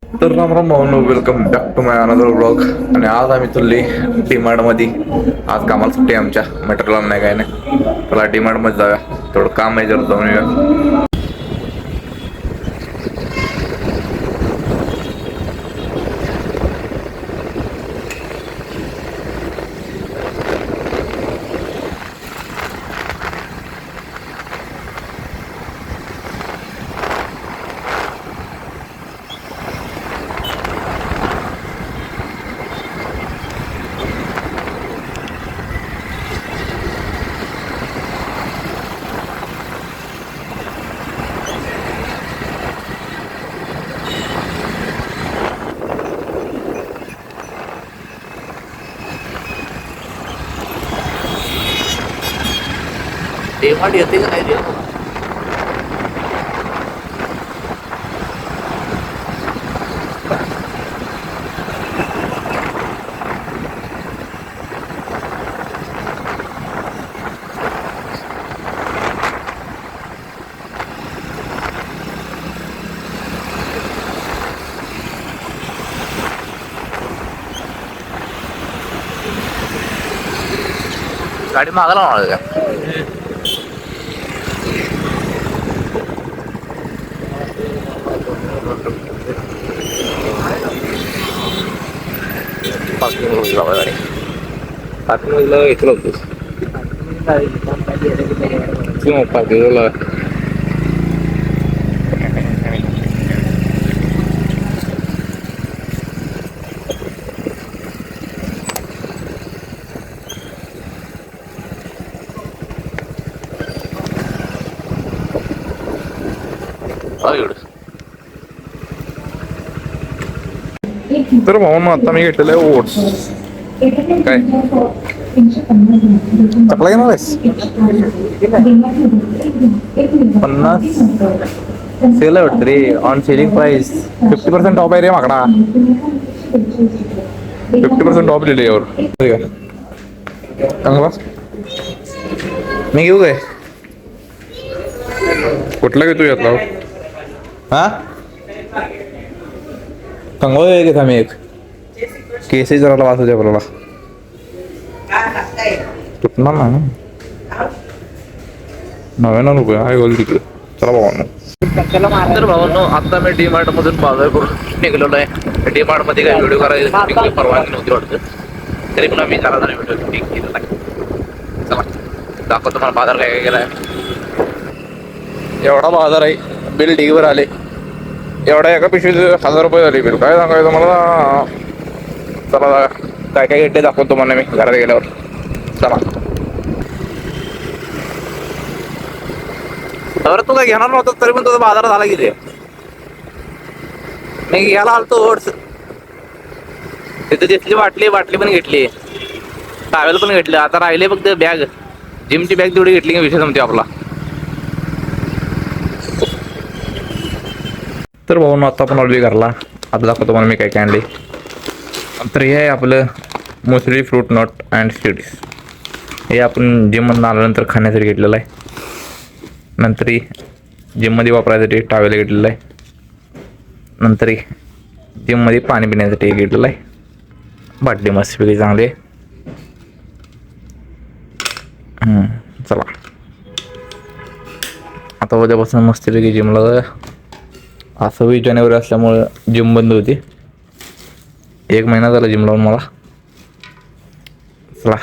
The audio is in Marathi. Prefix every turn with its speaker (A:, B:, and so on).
A: तर राम राम भावनो, welcome back to my another blog. आणि आज आम्ही चालली डीमार्ट मध्ये. आज कामाला सुट्टी आहे आमच्या, मटेरियल नाही काय नाही. त्याला डीमार्ट मध्ये जाऊया, थोडं काम आहे जर जाऊन येऊया. डीमार्ट येते का नाही रे? गाडी मागायला म्हणाल का? पार्किंग गाडी पार्किंग इथलं होतं पार्किंग. तर भाऊ आता मी घेतलेलं आहे ओट्स. काय चपला घेणार आहेस? 50 सेल आहे वाटतं रे. ऑन सेलिंग प्राइस 50% ऑफ आहे रे माकडा. 50% ऑफ लिहिले यावर. चांगला मी घेऊ काय? कुठला घेतो यातला? हा चांगला घेता मी एक. केसही जरा वाच होते आपल्याला. तुटणार ना 99 आहे गोल तिकडे. चला भावांनो. तर भावांनो, आता मी डीमार्ट मधून बाजार करून निघलेलो आहे. डीमार्ट मध्ये काही व्हिडिओ करायची परवानगी नव्हती वाटतं, तरी पण आम्ही जरा व्हिडिओ शूटिंग केलेला आहे. चला दाखवतो तुम्हाला बाजार काय काय केलाय. एवढा बाजार आहे, बिल ढीगवर आले. एवढा एका पिशवीत 1000 रुपये झाली बिल. काय सांगायचं मला. चला काय काय घेतले दाखवतो तुम्हाला मी घरात गेल्यावर. चला. तर तू काय घेणार नव्हतं तरी पण तुझा बाजार झाला की रे. मी घ्यायला आलतो ओट्स. तिथे तिथली बाटली पण घेतली, टावेल पण घेतली. आता राहिले फक्त बॅग. जिमची बॅग तेवढी घेतली की विषय संपते आपला. तर भाऊ आता आपण ऑलरेडी घरला. आता दाखवतो मला मी काय काय आणले. तर हे आहे आपलं मोसरी फ्रूट नट अँड सीड्स. हे आपण जिममधून आल्यानंतर खाण्यासाठी घेतलेलं आहे. नंतर जिममध्ये वापरायसाठी टावेल घेतलेलं आहे. नंतर जिममध्ये पाणी पिण्यासाठी घेतलेलं आहे. बाटली मस्तपैकी चांगली आहे. चला आता उद्यापासून मस्तपैकी जिमला जाऊया. आज 26 जानेवारी असल्यामुळं जिम बंद होती. 1 महिना झाला जिम लावून मला. चला